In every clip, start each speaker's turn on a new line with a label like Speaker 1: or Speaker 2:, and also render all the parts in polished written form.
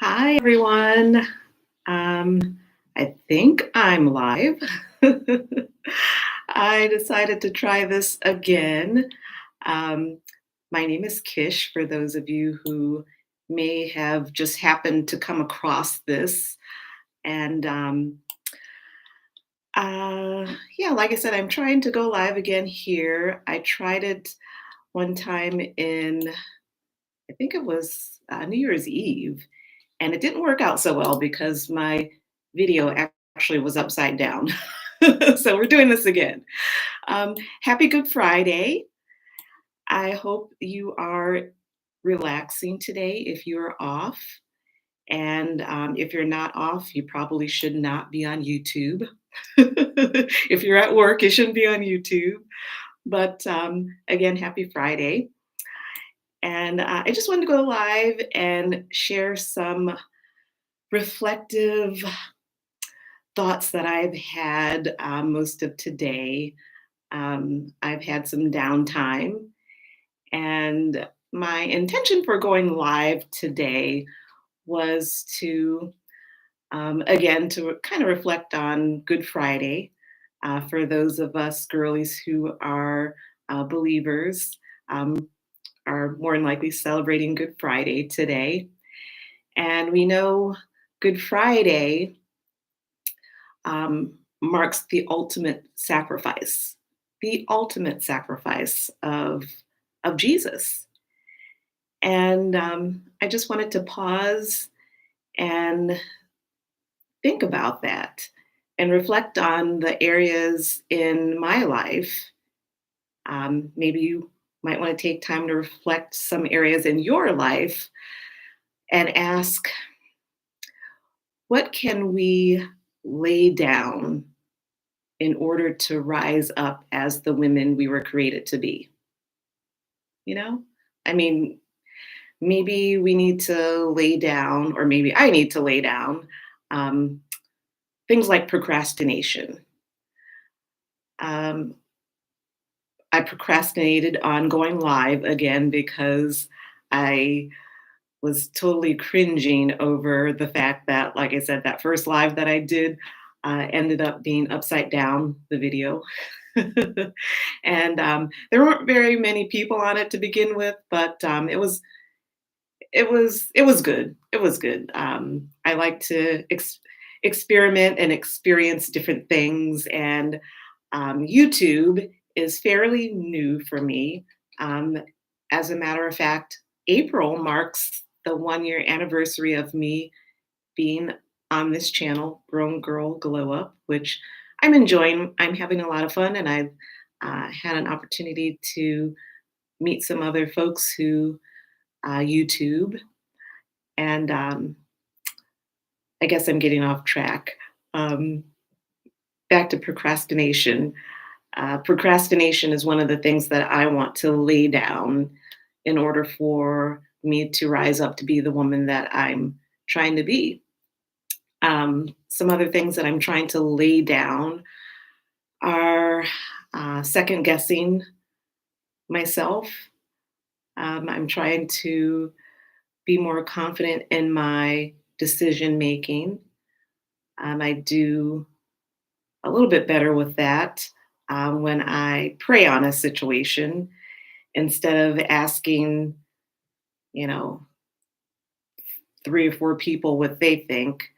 Speaker 1: Hi, everyone. I think I'm live. I decided to try this again. Um, my name is Kish, for those of you who may have just happened to come across this. And yeah, like I said, I'm trying to go live again here. I tried it one time in, I think it was New Year's Eve. And it didn't work out so well because my video actually was upside down. So we're doing this again. Happy Good Friday. I hope you are relaxing today if you're off. And if you're not off, you probably should not be on YouTube. If you're at work, you shouldn't be on YouTube. But again, happy Friday. And I just wanted to go live and share some reflective thoughts that I've had most of today. I've had some downtime, and my intention for going live today was to, again, to kind of reflect on Good Friday for those of us girlies who are believers. Are more than likely celebrating Good Friday today. And we know Good Friday marks the ultimate sacrifice of Jesus. And I just wanted to pause and think about that and reflect on the areas in my life. Maybe you might want to take time to reflect some areas in your life and ask, what can we lay down in order to rise up as the women we were created to be? You know? I mean, maybe we need to lay down, or maybe I need to lay down um, things like procrastination. Um, I procrastinated on going live again because I was totally cringing over the fact that, like I said, that first live that I did ended up being upside down, the video. And there weren't very many people on it to begin with, but it was good. It was good. I like to experiment and experience different things, and YouTube is fairly new for me. Um, as a matter of fact, April marks the 1 year anniversary of me being on this channel, Grown Girl Glow Up, which I'm enjoying. I'm having a lot of fun, and I've had an opportunity to meet some other folks who YouTube. And I guess I'm getting off track. Um, Back to procrastination. Procrastination is one of the things that I want to lay down in order for me to rise up to be the woman that I'm trying to be. Some other things that I'm trying to lay down are second guessing myself. I'm trying to be more confident in my decision making. I do a little bit better with that when I pray on a situation instead of asking, you know, three or four people what they think.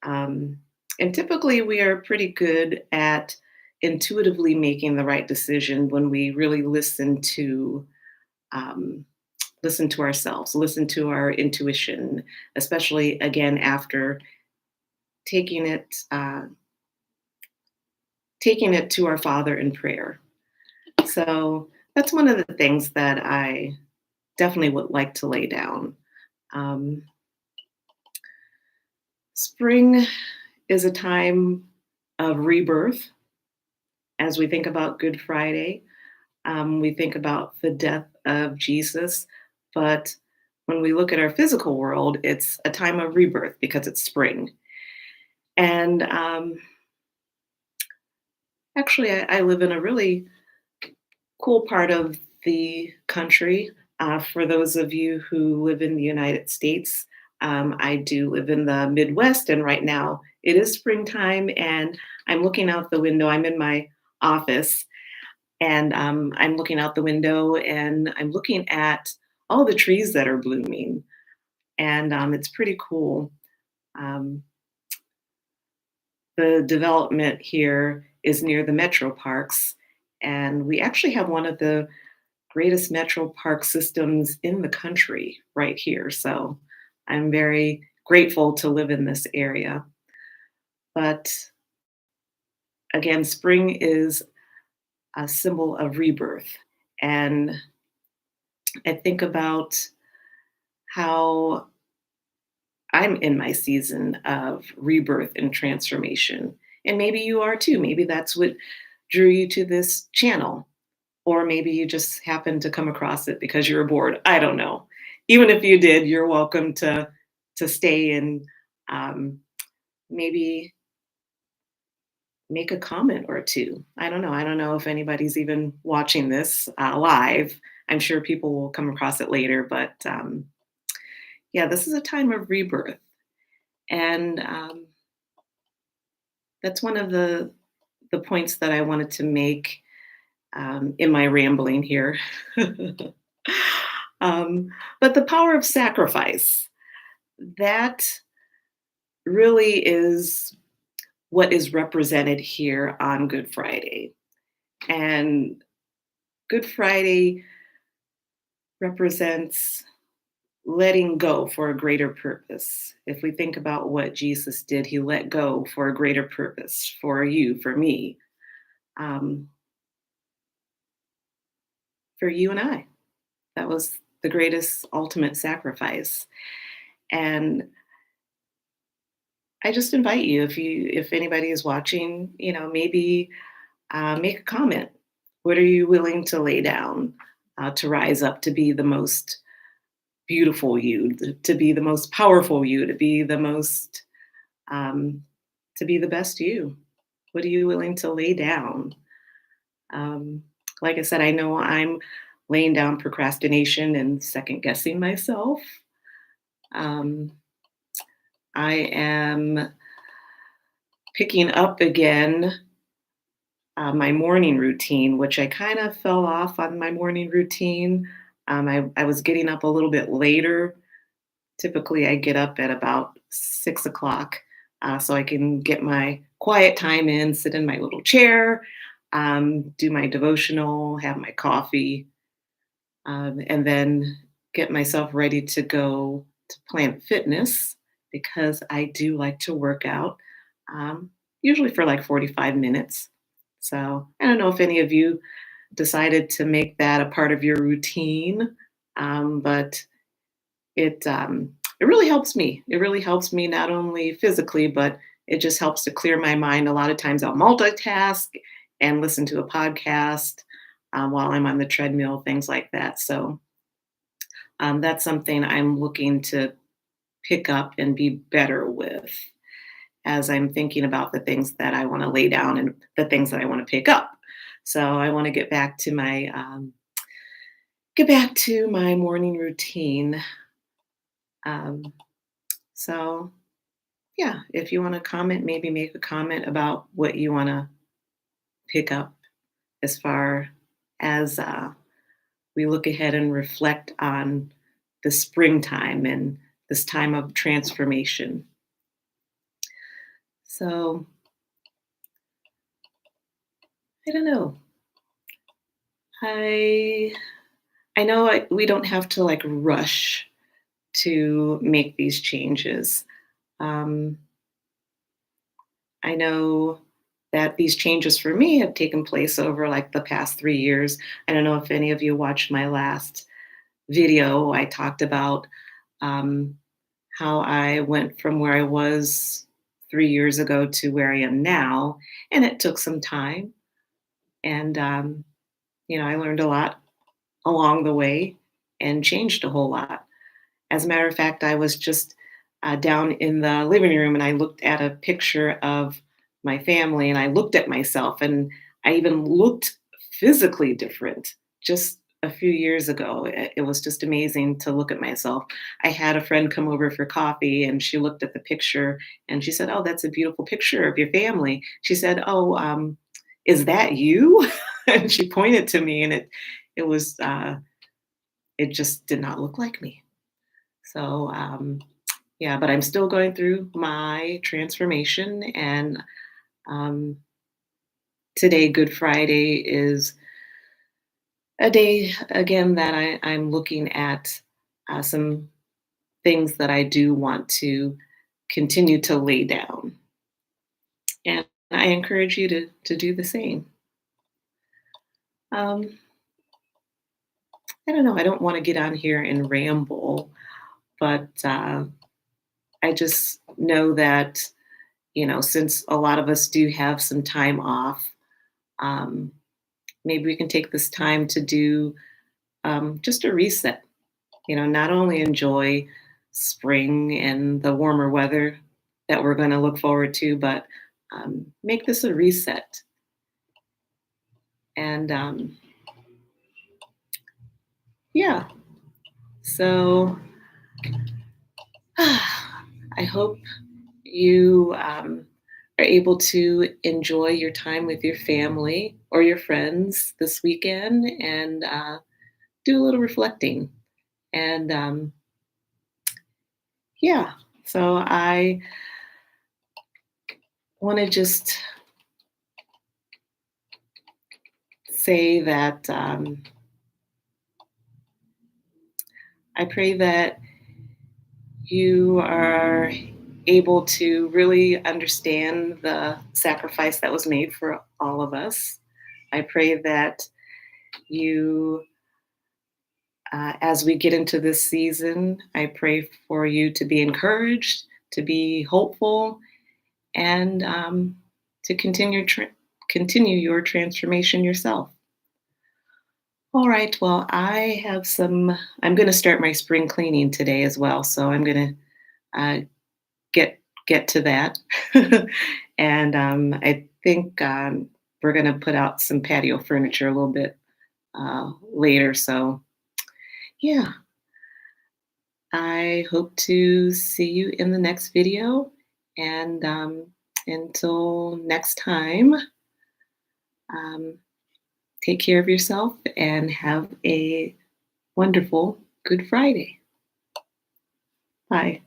Speaker 1: Um, and typically, we are pretty good at intuitively making the right decision when we really um, listen to ourselves, listen to our intuition, especially again after taking it taking it to our Father in prayer. So that's one of the things that I definitely would like to lay down. Um, Spring is a time of rebirth. As we think about Good Friday, we think about the death of Jesus, but when we look at our physical world, it's a time of rebirth because it's spring. And actually, I live in a really cool part of the country. For those of you who live in the United States, I do live in the Midwest, and right now it is springtime, and I'm looking out the window. I'm in my office, and I'm looking out the window, and I'm looking at all the trees that are blooming, and it's pretty cool. Um, the development here is near the metro parks, and we actually have one of the greatest metro park systems in the country right here. So I'm very grateful to live in this area. But again, spring is a symbol of rebirth. And I think about how I'm in my season of rebirth and transformation. And maybe you are too. Maybe that's what drew you to this channel. Or maybe you just happened to come across it because you were bored. I don't know. Even if you did, you're welcome to stay and um, maybe make a comment or two. I don't know. I don't know if anybody's even watching this live. I'm sure people will come across it later, but yeah, this is a time of rebirth, and that's one of the points that I wanted to make in my rambling here. But the power of sacrifice, that really is what is represented here on Good Friday. And Good Friday represents letting go for a greater purpose. If we think about what Jesus did, he let go for a greater purpose for you, for me, um, for you and I. That was the greatest ultimate sacrifice. And I just invite you, if anybody is watching, maybe make a comment. What are you willing to lay down to rise up to be the most beautiful you, to be the most powerful you, to be the most, to be the best you? What are you willing to lay down? Um, like I said, I know I'm laying down procrastination and second guessing myself. Um, I am picking up again my morning routine, which I kind of fell off on my morning routine. I was getting up a little bit later. Typically, I get up at about 6 o'clock so I can get my quiet time in, sit in my little chair, do my devotional, have my coffee, and then get myself ready to go to Planet Fitness because I do like to work out, usually for like 45 minutes. So I don't know if any of you decided to make that a part of your routine, but it really helps me. It really helps me not only physically, but it just helps to clear my mind. A lot of times I'll multitask and listen to a podcast while I'm on the treadmill, things like that. So that's something I'm looking to pick up and be better with as I'm thinking about the things that I want to lay down and the things that I want to pick up. So I want to get back to my morning routine. Um, so yeah, if you want to comment, maybe make a comment about what you want to pick up as far as we look ahead and reflect on the springtime and this time of transformation. So I don't know. I I know we don't have to like rush to make these changes. Um, I know that these changes for me have taken place over like the past 3 years. I don't know if any of you watched my last video. I talked about um, how I went from where I was 3 years ago to where I am now, and it took some time. And I learned a lot along the way and changed a whole lot. As a matter of fact, I was just down in the living room and I looked at a picture of my family and I looked at myself and I even looked physically different just a few years ago. It was just amazing to look at myself. I had a friend come over for coffee and she looked at the picture and she said, "Oh, that's a beautiful picture of your family." She said, "Oh, is that you?" And she pointed to me and it was it just did not look like me. So yeah, but I'm still going through my transformation and um, today, Good Friday, is a day again that I'm looking at some things that I do want to continue to lay down. And I encourage you to do the same. Um, I don't know, I don't want to get on here and ramble, but I just know that, since a lot of us do have some time off, um, maybe we can take this time to do just a reset. Not only enjoy spring and the warmer weather that we're going to look forward to, but make this a reset. And yeah, so I hope you are able to enjoy your time with your family or your friends this weekend and do a little reflecting. And yeah, so I want to just say that I pray that you are able to really understand the sacrifice that was made for all of us. I pray that you, as we get into this season, I pray for you to be encouraged, to be hopeful, and to continue your transformation yourself. All right. Well, I'm going to start my spring cleaning today as well. So I'm going to get to that. And I think we're going to put out some patio furniture a little bit later. So yeah, I hope to see you in the next video. And until next time, um, take care of yourself and have a wonderful Good Friday. Bye.